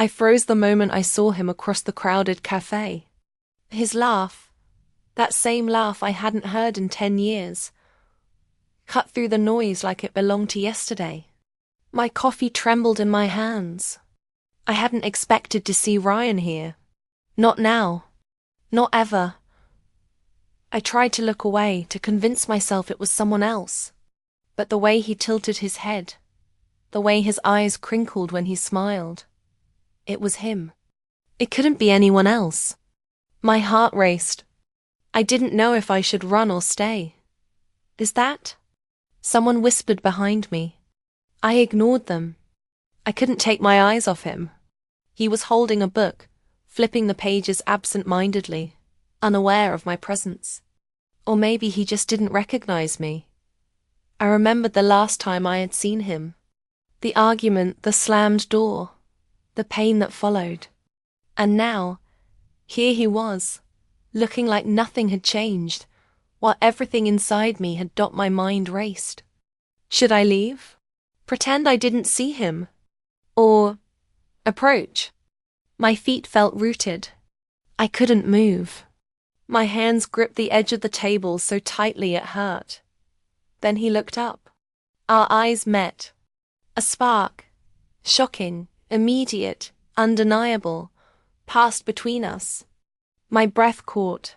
I froze the moment I saw him across the crowded cafe. His laugh, that same laugh I hadn't heard in 10 years, cut through the noise like it belonged to yesterday. My coffee trembled in my hands. I hadn't expected to see Ryan here. Not now. Not ever. I tried to look away, to convince myself it was someone else. But the way he tilted his head, the way his eyes crinkled when he smiled, it was him. It couldn't be anyone else. My heart raced. I didn't know if I should run or stay. Is that? Someone whispered behind me. I ignored them. I couldn't take my eyes off him. He was holding a book, flipping the pages absent-mindedly, unaware of my presence. Or maybe he just didn't recognize me. I remembered the last time I had seen him. The argument, the slammed door, the pain that followed. And now, here he was, looking like nothing had changed, while everything inside me had stopped. My mind raced. Should I leave? Pretend I didn't see him? Or approach? My feet felt rooted. I couldn't move. My hands gripped the edge of the table so tightly it hurt. Then he looked up. Our eyes met. A spark, shocking, immediate, undeniable, passed between us. My breath caught.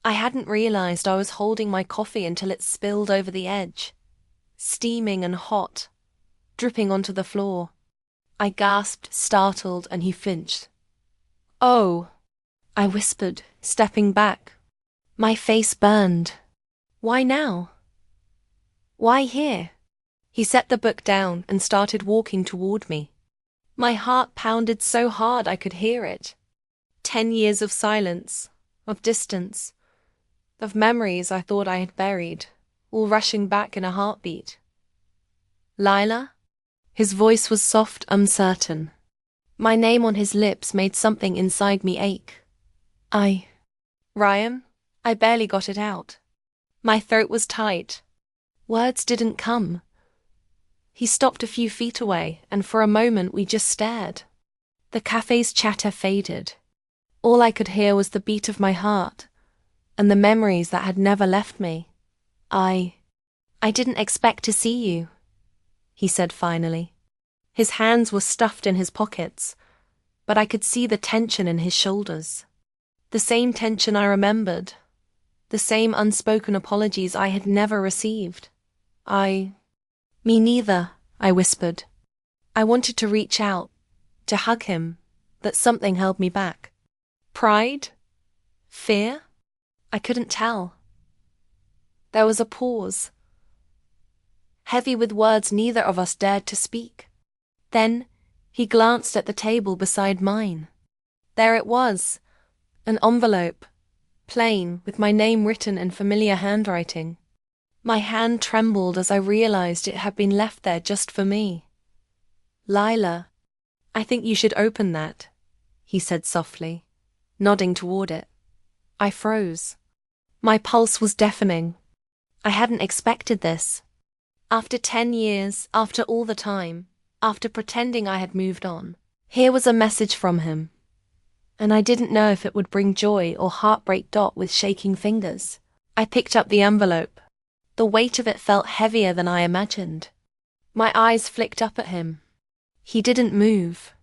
I hadn't realized I was holding my coffee until it spilled over the edge, steaming and hot, dripping onto the floor. I gasped, startled, and he flinched. "Oh," I whispered, stepping back. My face burned. Why now? Why here? He set the book down and started walking toward me. My heart pounded so hard I could hear it. 10 years of silence, of distance, of memories I thought I had buried, all rushing back in a heartbeat. Lila? His voice was soft, uncertain. My name on his lips made something inside me ache. Ryan? I barely got it out. My throat was tight. Words didn't come. He stopped a few feet away, and for a moment we just stared. The cafe's chatter faded. All I could hear was the beat of my heart, and the memories that had never left me. I didn't expect to see you, he said finally. His hands were stuffed in his pockets, but I could see the tension in his shoulders. The same tension I remembered. The same unspoken apologies I had never received. Me neither, I whispered. I wanted to reach out, to hug him, but something held me back. Pride? Fear? I couldn't tell. There was a pause, heavy with words neither of us dared to speak. Then he glanced at the table beside mine. There it was, an envelope, plain, with my name written in familiar handwriting. My hand trembled as I realized it had been left there just for me. Lila, I think you should open that, he said softly, nodding toward it. I froze. My pulse was deafening. I hadn't expected this. After 10 years, after all the time, after pretending I had moved on, here was a message from him. And I didn't know if it would bring joy or heartbreak. With shaking fingers, I picked up the envelope. The weight of it felt heavier than I imagined. My eyes flicked up at him. He didn't move,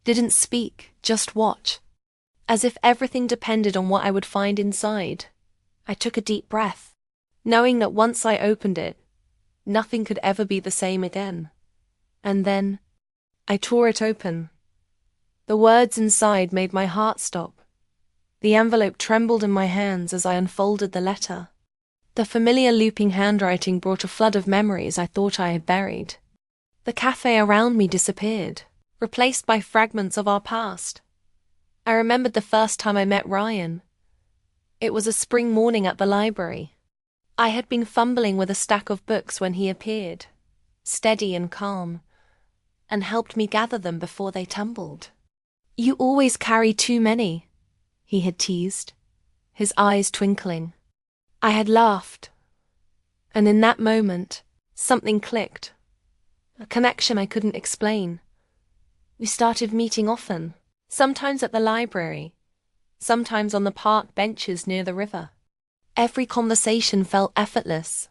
didn't speak, just watch, as if everything depended on what I would find inside. I took a deep breath, knowing that once I opened it, nothing could ever be the same again. And then, I tore it open. The words inside made my heart stop. The envelope trembled in my hands as I unfolded the letter. The familiar looping handwriting brought a flood of memories I thought I had buried. The cafe around me disappeared, replaced by fragments of our past. I remembered the first time I met Ryan. It was a spring morning at the library. I had been fumbling with a stack of books when he appeared, steady and calm, and helped me gather them before they tumbled. "You always carry too many," he had teased, his eyes twinkling. I had laughed, and in that moment, something clicked, a connection I couldn't explain. We started meeting often, sometimes at the library, sometimes on the park benches near the river. Every conversation felt effortless.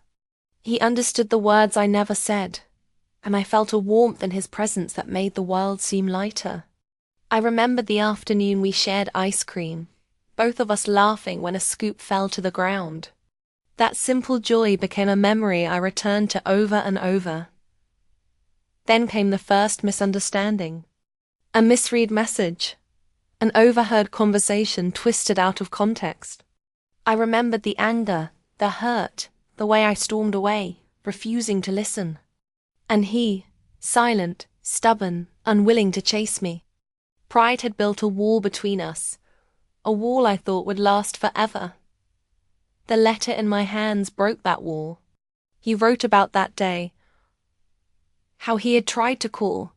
He understood the words I never said, and I felt a warmth in his presence that made the world seem lighter. I remembered the afternoon we shared ice cream, both of us laughing when a scoop fell to the ground. That simple joy became a memory I returned to over and over. Then came the first misunderstanding. A misread message, an overheard conversation twisted out of context. I remembered the anger, the hurt, the way I stormed away, refusing to listen. And he, silent, stubborn, unwilling to chase me. Pride had built a wall between us, a wall I thought would last forever. The letter in my hands broke that wall. He wrote about that day, how he had tried to call,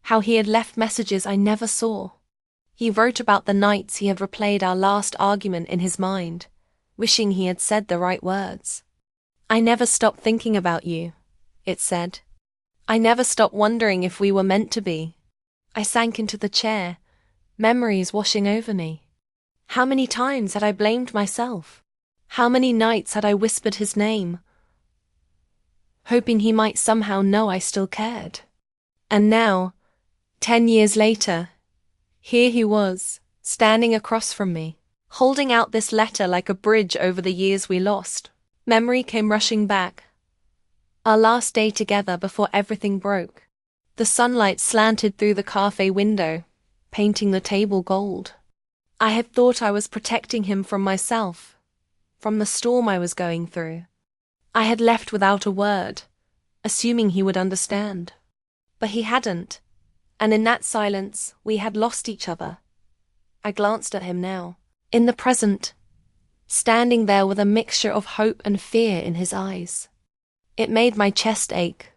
how he had left messages I never saw. He wrote about the nights he had replayed our last argument in his mind, wishing he had said the right words. I never stopped thinking about you, it said. I never stopped wondering if we were meant to be. I sank into the chair, memories washing over me. How many times had I blamed myself? How many nights had I whispered his name, hoping he might somehow know I still cared? And now, 10 years later, here he was, standing across from me, holding out this letter like a bridge over the years we lost. Memory came rushing back. Our last day together before everything broke. The sunlight slanted through the cafe window, painting the table gold. I had thought I was protecting him from myself, from the storm I was going through. I had left without a word, assuming he would understand. But he hadn't, and in that silence we had lost each other. I glanced at him now, in the present, standing there with a mixture of hope and fear in his eyes. It made my chest ache.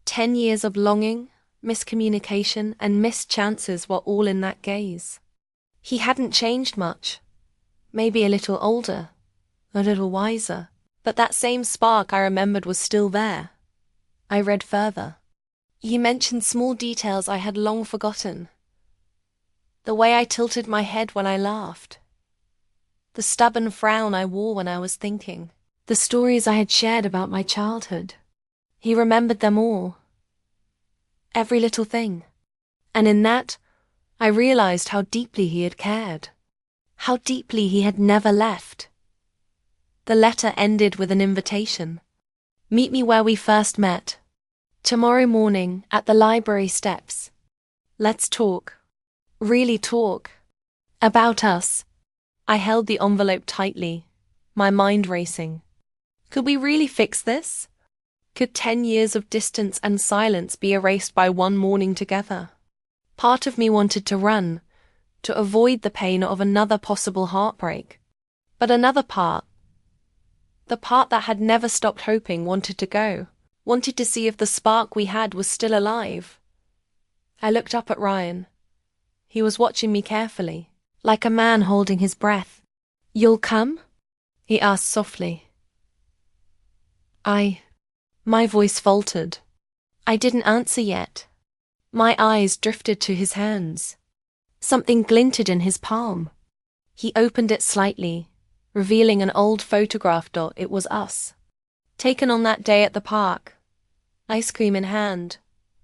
10 years of longing, miscommunication, and missed chances were all in that gaze. He hadn't changed much. Maybe a little older, a little wiser. But that same spark I remembered was still there. I read further. He mentioned small details I had long forgotten. The way I tilted my head when I laughed. The stubborn frown I wore when I was thinking. The stories I had shared about my childhood. He remembered them all. Every little thing. And in that, I realized how deeply he had cared. How deeply he had never left. The letter ended with an invitation. Meet me where we first met. Tomorrow morning at the library steps. Let's talk. Really talk. About us. I held the envelope tightly, my mind racing. Could we really fix this? Could 10 years of distance and silence be erased by one morning together? Part of me wanted to run, to avoid the pain of another possible heartbreak. But another part, the part that had never stopped hoping, wanted to go, wanted to see if the spark we had was still alive. I looked up at Ryan. He was watching me carefully, like a man holding his breath. You'll come? He asked softly. My voice faltered. I didn't answer yet. My eyes drifted to his hands. Something glinted in his palm. He opened it slightly, revealing an old photograph. It was us. Taken on that day at the park. Ice cream in hand,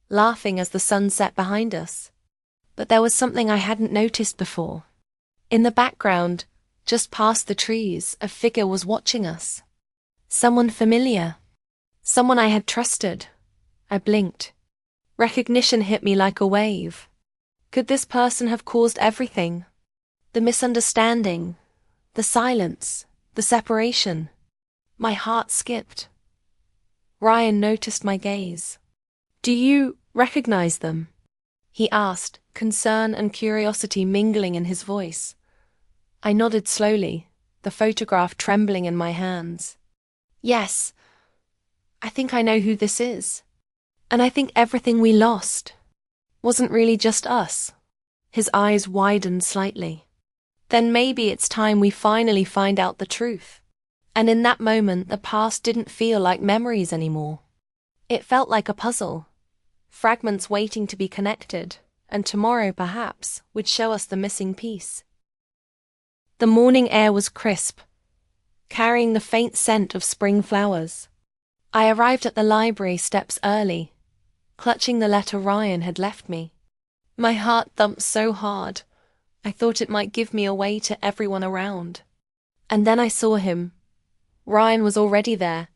laughing as the sun set behind us. But there was something I hadn't noticed before. In the background, just past the trees, a figure was watching us. Someone familiar. Someone I had trusted. I blinked. Recognition hit me like a wave. Could this person have caused everything? The misunderstanding, the silence, the separation. My heart skipped. Ryan noticed my gaze. Do you recognize them? He asked, concern and curiosity mingling in his voice. I nodded slowly, the photograph trembling in my hands. Yes, I think I know who this is. And I think everything we lost wasn't really just us. His eyes widened slightly. Then maybe it's time we finally find out the truth. And in that moment, the past didn't feel like memories anymore. It felt like a puzzle. Fragments waiting to be connected, and tomorrow, perhaps, would show us the missing piece. The morning air was crisp, carrying the faint scent of spring flowers. I arrived at the library steps early, clutching the letter Ryan had left me. My heart thumped so hard, I thought it might give me away to everyone around. And then I saw him. Ryan was already there,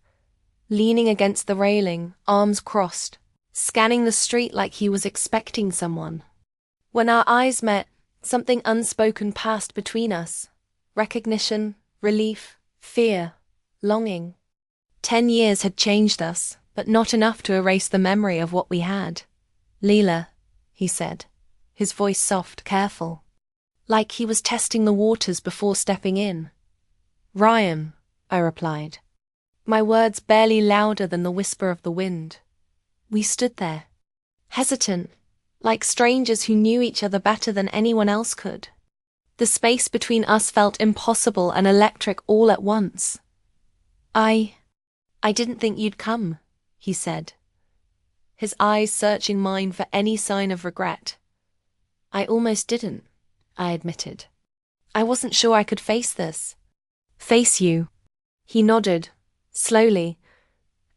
leaning against the railing, arms crossed, scanning the street like he was expecting someone. When our eyes met, something unspoken passed between us. Recognition, relief, fear, longing. 10 years had changed us, but not enough to erase the memory of what we had. "Leela," he said, his voice soft, careful, like he was testing the waters before stepping in. "Ryan," I replied, my words barely louder than the whisper of the wind. We stood there, hesitant, like strangers who knew each other better than anyone else could. The space between us felt impossible and electric all at once. I didn't think you'd come," he said, his eyes searching mine for any sign of regret. "I almost didn't," I admitted. "I wasn't sure I could face this." "Face you?" He nodded, slowly,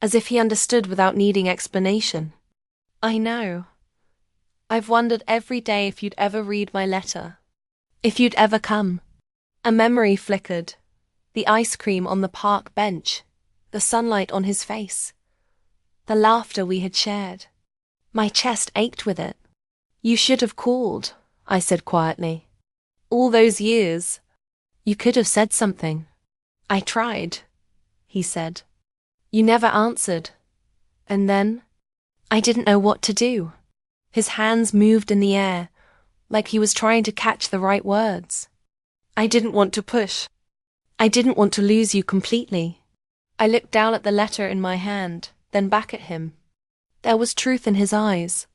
as if he understood without needing explanation. "I know. I've wondered every day if you'd ever read my letter. If you'd ever come." A memory flickered. The ice cream on the park bench, the sunlight on his face, the laughter we had shared. My chest ached with it. "You should have called," I said quietly. "All those years. You could have said something." "I tried," he said. "You never answered. And then, I didn't know what to do." His hands moved in the air, like he was trying to catch the right words. "I didn't want to push. I didn't want to lose you completely." I looked down at the letter in my hand, then back at him. There was truth in his eyes,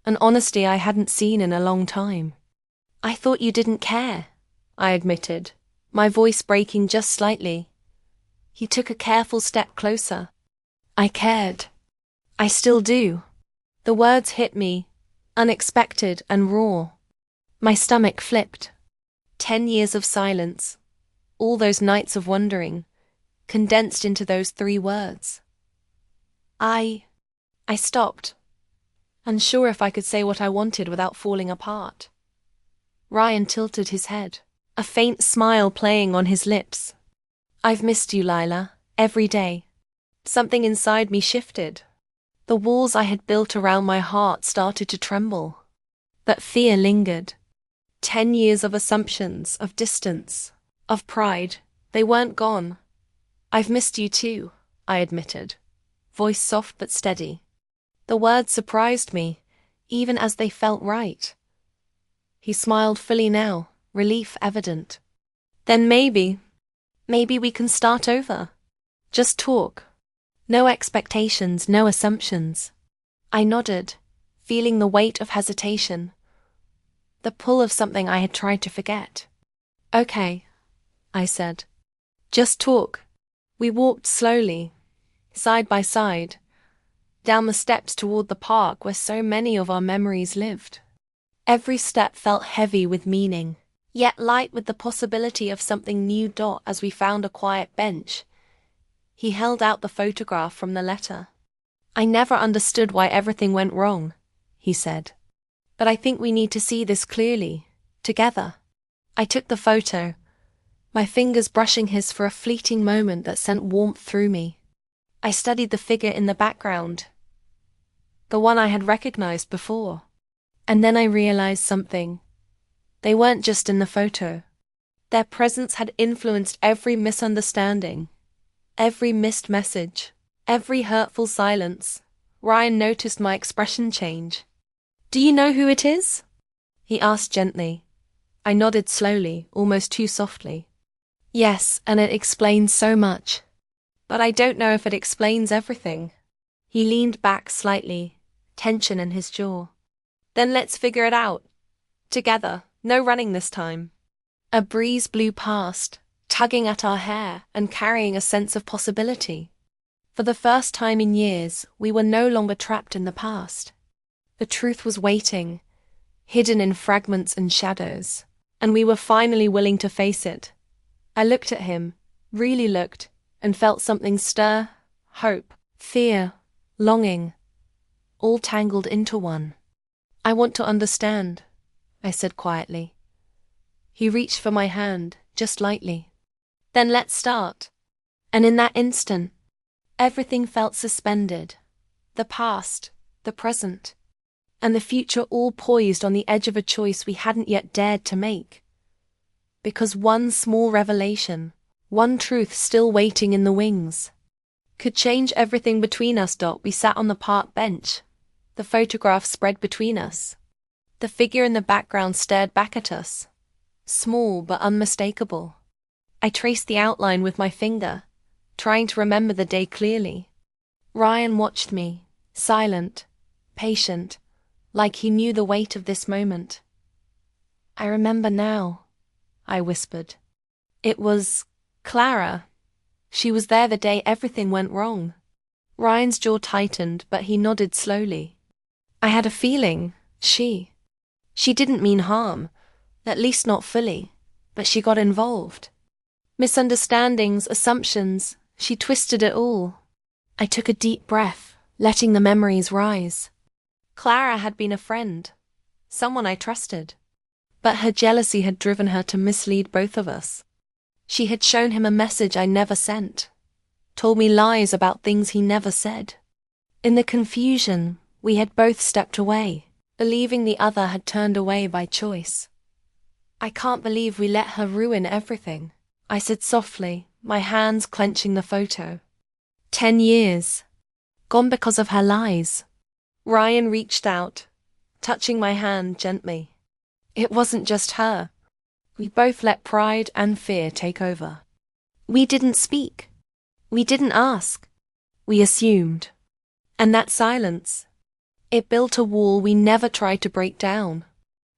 an honesty I hadn't seen in a long time. "I thought you didn't care," I admitted, my voice breaking just slightly. He took a careful step closer. "I cared. I still do." The words hit me, unexpected and raw. My stomach flipped. 10 years of silence, all those nights of wondering, condensed into those 3 words. I stopped, unsure if I could say what I wanted without falling apart. Ryan tilted his head, a faint smile playing on his lips. "I've missed you, Lila, every day." Something inside me shifted. The walls I had built around my heart started to tremble. But fear lingered. 10 years of assumptions, of distance, of pride, they weren't gone. "I've missed you too," I admitted, voice soft but steady. The words surprised me, even as they felt right. He smiled fully now, relief evident. "Then maybe we can start over. Just talk. No expectations, no assumptions." I nodded, feeling the weight of hesitation, the pull of something I had tried to forget. "Okay," I said. "Just talk." We walked slowly, side by side, down the steps toward the park where so many of our memories lived. Every step felt heavy with meaning, yet light with the possibility of something new. As we found a quiet bench, he held out the photograph from the letter. "I never understood why everything went wrong," he said. "But I think we need to see this clearly, together." I took the photo, my fingers brushing his for a fleeting moment that sent warmth through me. I studied the figure in the background, the one I had recognized before. And then I realized something. They weren't just in the photo. Their presence had influenced every misunderstanding, every missed message, every hurtful silence. Ryan noticed my expression change. "Do you know who it is?" he asked gently. I nodded slowly, almost too softly. "Yes, and it explains so much. But I don't know if it explains everything." He leaned back slightly, tension in his jaw. "Then let's figure it out. Together, no running this time." A breeze blew past, tugging at our hair and carrying a sense of possibility. For the first time in years, we were no longer trapped in the past. The truth was waiting, hidden in fragments and shadows, and we were finally willing to face it. I looked at him, really looked, and felt something stir, hope, fear, longing, all tangled into one. "I want to understand," I said quietly. He reached for my hand, just lightly. "Then let's start." And in that instant, everything felt suspended. The past, the present, and the future all poised on the edge of a choice we hadn't yet dared to make. Because one small revelation, one truth still waiting in the wings, could change everything between us. We sat on the park bench, the photograph spread between us. The figure in the background stared back at us, small but unmistakable. I traced the outline with my finger, trying to remember the day clearly. Ryan watched me, silent, patient, like he knew the weight of this moment. "I remember now," I whispered. "It was Clara. She was there the day everything went wrong." Ryan's jaw tightened, but he nodded slowly. "I had a feeling, she didn't mean harm, at least not fully, but she got involved. Misunderstandings, assumptions, she twisted it all." I took a deep breath, letting the memories rise. Clara had been a friend, someone I trusted. But her jealousy had driven her to mislead both of us. She had shown him a message I never sent, told me lies about things he never said. In the confusion, we had both stepped away, believing the other had turned away by choice. "I can't believe we let her ruin everything," I said softly, my hands clenching the photo. 10 years, gone because of her lies. Ryan reached out, touching my hand gently. It wasn't just her. We both let pride and fear take over. We didn't speak. We didn't ask. We assumed. And that silence, it built a wall we never tried to break down.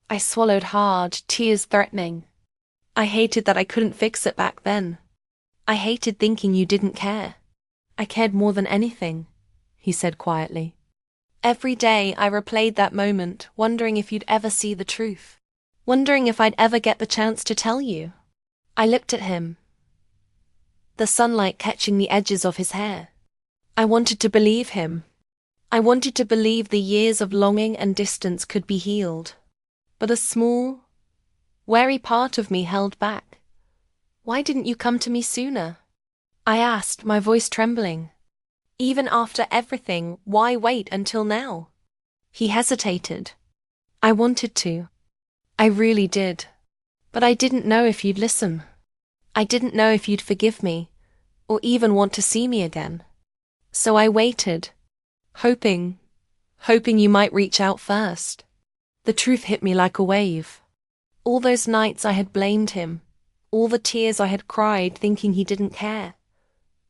I swallowed hard, tears threatening. I hated that I couldn't fix it back then. I hated thinking you didn't care. "I cared more than anything," he said quietly. Every day I replayed that moment, wondering if you'd ever see the truth, wondering if I'd ever get the chance to tell you. I looked at him, the sunlight catching the edges of his hair. I wanted to believe him. I wanted to believe the years of longing and distance could be healed. But a small, wary part of me held back. "Why didn't you come to me sooner?" I asked, my voice trembling. "Even after everything, why wait until now?" He hesitated. "I wanted to. I really did. But I didn't know if you'd listen. I didn't know if you'd forgive me, or even want to see me again. So I waited, hoping you might reach out first." The truth hit me like a wave. All those nights I had blamed him, all the tears I had cried thinking he didn't care,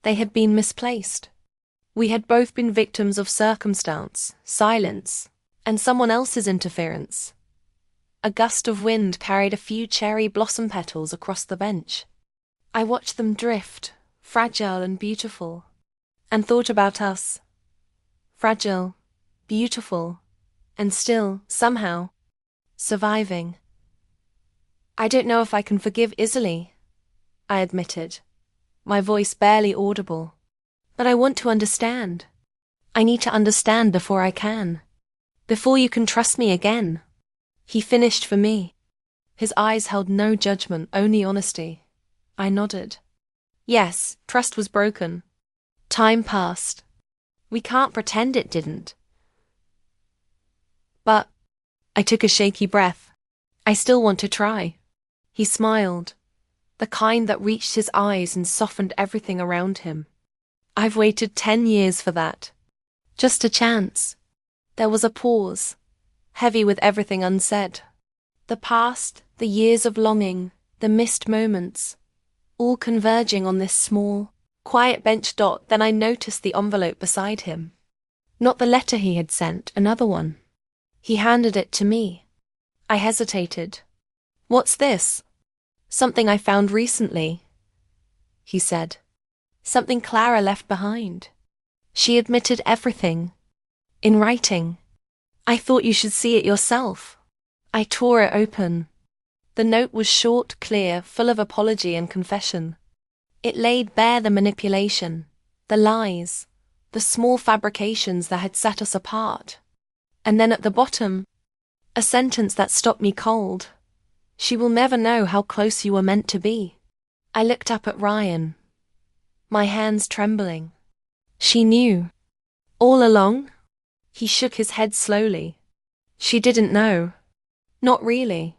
they had been misplaced. We had both been victims of circumstance, silence, and someone else's interference. A gust of wind carried a few cherry blossom petals across the bench. I watched them drift, fragile and beautiful, and thought about us. Fragile, beautiful, and still, somehow, surviving. "I don't know if I can forgive easily," I admitted, my voice barely audible. "But I want to understand. I need to understand before I can. Before you can trust me again." He finished for me. His eyes held no judgment, only honesty. I nodded. Yes, trust was broken. Time passed. We can't pretend it didn't. But I took a shaky breath. "I still want to try." He smiled, the kind that reached his eyes and softened everything around him. "I've waited 10 years for that. Just a chance." There was a pause, heavy with everything unsaid. The past, the years of longing, the missed moments, all converging on this small, quiet bench. Then I noticed the envelope beside him. Not the letter he had sent, another one. He handed it to me. I hesitated. "What's this?" "Something I found recently," he said. "Something Clara left behind. She admitted everything. In writing. I thought you should see it yourself." I tore it open. The note was short, clear, full of apology and confession. It laid bare the manipulation, the lies, the small fabrications that had set us apart. And then at the bottom, a sentence that stopped me cold. She will never know how close you were meant to be. I looked up at Ryan, my hands trembling. She knew. All along? He shook his head slowly. She didn't know. Not really.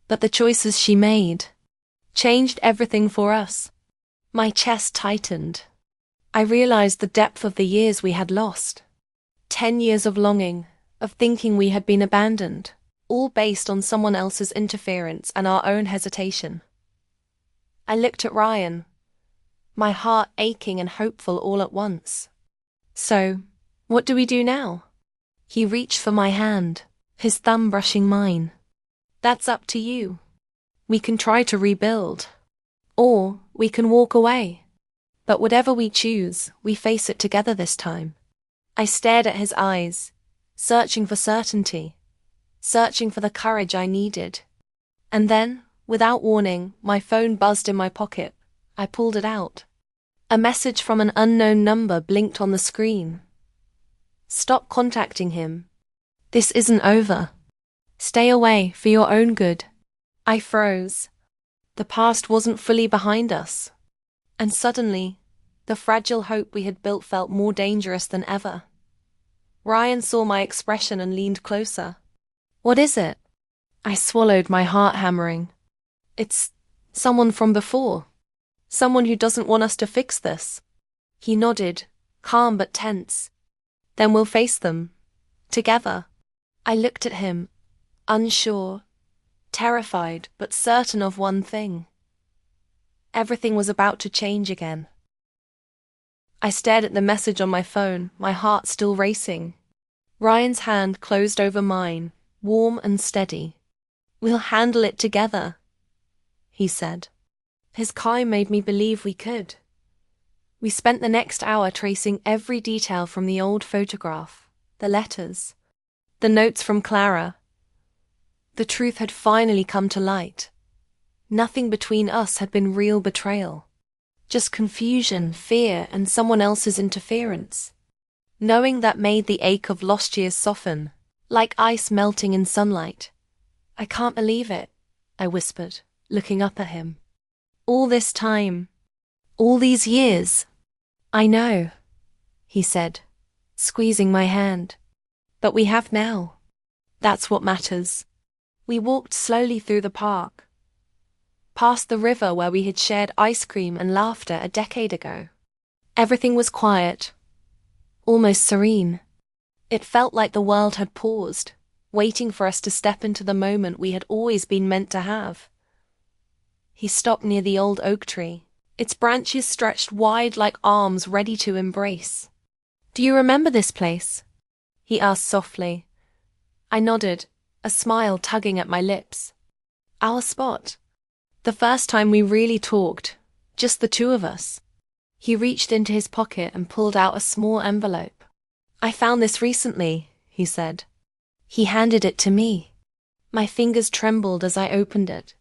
But the choices she made changed everything for us. My chest tightened. I realized the depth of the years we had lost. 10 years of longing, of thinking we had been abandoned, all based on someone else's interference and our own hesitation. I looked at Ryan, my heart aching and hopeful all at once. So, what do we do now? He reached for my hand, his thumb brushing mine. That's up to you. We can try to rebuild. Or we can walk away. But whatever we choose, we face it together this time. I stared at his eyes, searching for certainty, searching for the courage I needed. And then, without warning, my phone buzzed in my pocket. I pulled it out. A message from an unknown number blinked on the screen. Stop contacting him. This isn't over. Stay away for your own good. I froze. The past wasn't fully behind us. And suddenly, the fragile hope we had built felt more dangerous than ever. Ryan saw my expression and leaned closer. What is it? I swallowed, my heart hammering. It's someone from before. Someone who doesn't want us to fix this. He nodded, calm but tense. Then we'll face them. Together. I looked at him, unsure, terrified but certain of one thing. Everything was about to change again. I stared at the message on my phone, my heart still racing. Ryan's hand closed over mine, warm and steady. We'll handle it together, he said. His calm made me believe we could. We spent the next hour tracing every detail from the old photograph, the letters, the notes from Clara. The truth had finally come to light. Nothing between us had been real betrayal. Just confusion, fear, and someone else's interference. Knowing that made the ache of lost years soften, like ice melting in sunlight. I can't believe it, I whispered, looking up at him. All this time, all these years. I know, he said, squeezing my hand. But we have now. That's what matters. We walked slowly through the park, past the river where we had shared ice cream and laughter a decade ago. Everything was quiet, almost serene. It felt like the world had paused, waiting for us to step into the moment we had always been meant to have. He stopped near the old oak tree, its branches stretched wide like arms ready to embrace. Do you remember this place? He asked softly. I nodded, a smile tugging at my lips. Our spot. The first time we really talked, just the two of us. He reached into his pocket and pulled out a small envelope. I found this recently, he said. He handed it to me. My fingers trembled as I opened it.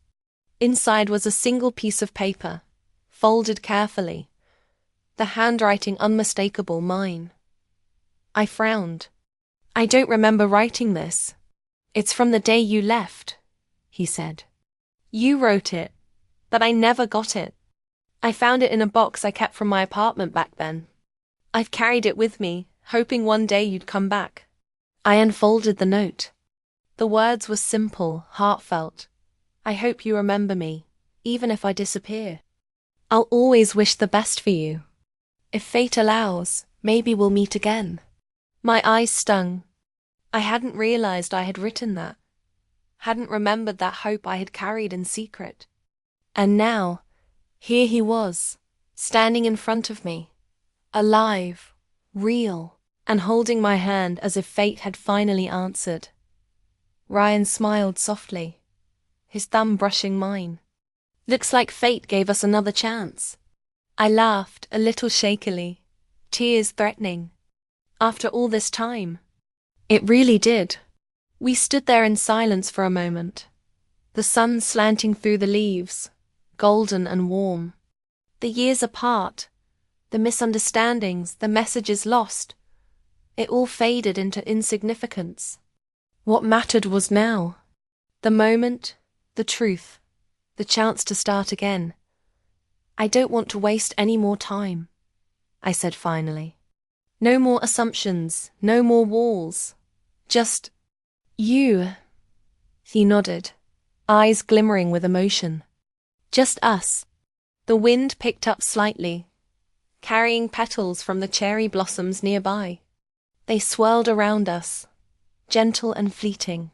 Inside was a single piece of paper, folded carefully, the handwriting unmistakable mine. I frowned. I don't remember writing this. It's from the day you left, he said. You wrote it, but I never got it. I found it in a box I kept from my apartment back then. I've carried it with me, hoping one day you'd come back. I unfolded the note. The words were simple, heartfelt. I hope you remember me, even if I disappear. I'll always wish the best for you. If fate allows, maybe we'll meet again. My eyes stung. I hadn't realized I had written that. Hadn't remembered that hope I had carried in secret. And now, here he was, standing in front of me, alive, real, and holding my hand as if fate had finally answered. Ryan smiled softly, his thumb brushing mine. Looks like fate gave us another chance. I laughed, a little shakily, tears threatening. After all this time. It really did. We stood there in silence for a moment, the sun slanting through the leaves, golden and warm. The years apart, the misunderstandings, the messages lost, it all faded into insignificance. What mattered was now. The moment, the truth, the chance to start again. I don't want to waste any more time, I said finally. No more assumptions, no more walls. Just you. He nodded, eyes glimmering with emotion. Just us. The wind picked up slightly, carrying petals from the cherry blossoms nearby. They swirled around us, gentle and fleeting,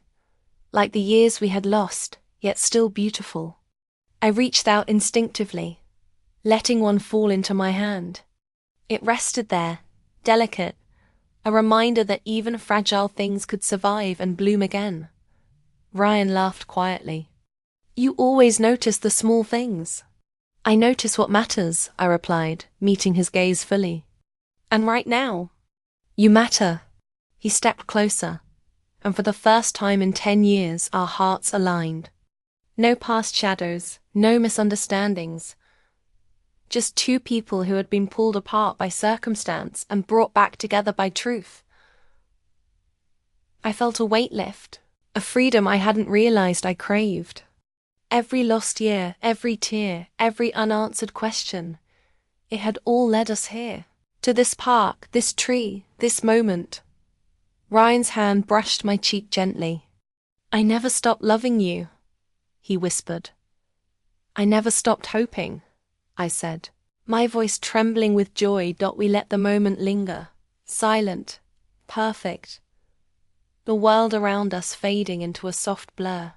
like the years we had lost, yet still beautiful. I reached out instinctively, letting one fall into my hand. It rested there, delicate, a reminder that even fragile things could survive and bloom again. Ryan laughed quietly. You always notice the small things. I notice what matters, I replied, meeting his gaze fully. And right now, you matter. He stepped closer, and for the first time in 10 years, our hearts aligned. No past shadows, no misunderstandings. Just two people who had been pulled apart by circumstance and brought back together by truth. I felt a weight lift, a freedom I hadn't realized I craved. Every lost year, every tear, every unanswered question, it had all led us here. To this park, this tree, this moment. Ryan's hand brushed my cheek gently. I never stopped loving you, he whispered. I never stopped hoping, I said, my voice trembling with joy. We let the moment linger, silent, perfect, the world around us fading into a soft blur.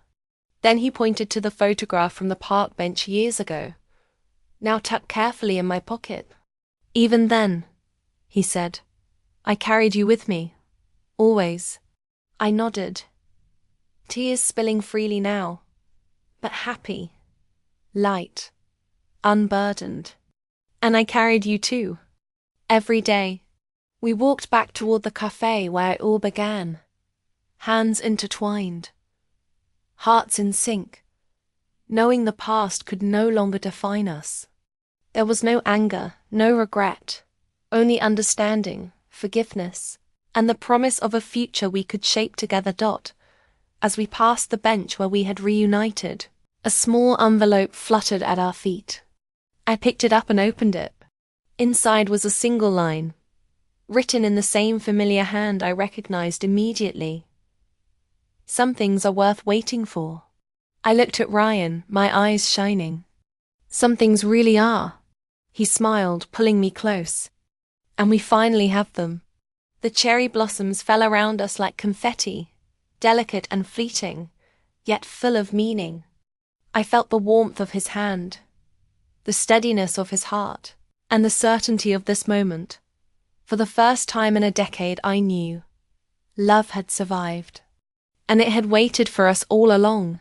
Then he pointed to the photograph from the park bench years ago, now tucked carefully in my pocket. Even then, he said, I carried you with me, always. I nodded, tears spilling freely now, but happy, light, unburdened. And I carried you too. Every day, we walked back toward the cafe where it all began, hands intertwined, hearts in sync, knowing the past could no longer define us. There was no anger, no regret, only understanding, forgiveness, and the promise of a future we could shape together. As we passed the bench where we had reunited, a small envelope fluttered at our feet. I picked it up and opened it. Inside was a single line, written in the same familiar hand I recognized immediately. Some things are worth waiting for. I looked at Ryan, my eyes shining. Some things really are. He smiled, pulling me close. And we finally have them. The cherry blossoms fell around us like confetti, delicate and fleeting, yet full of meaning. I felt the warmth of his hand, the steadiness of his heart, and the certainty of this moment. For the first time in a decade, I knew love had survived. And it had waited for us all along.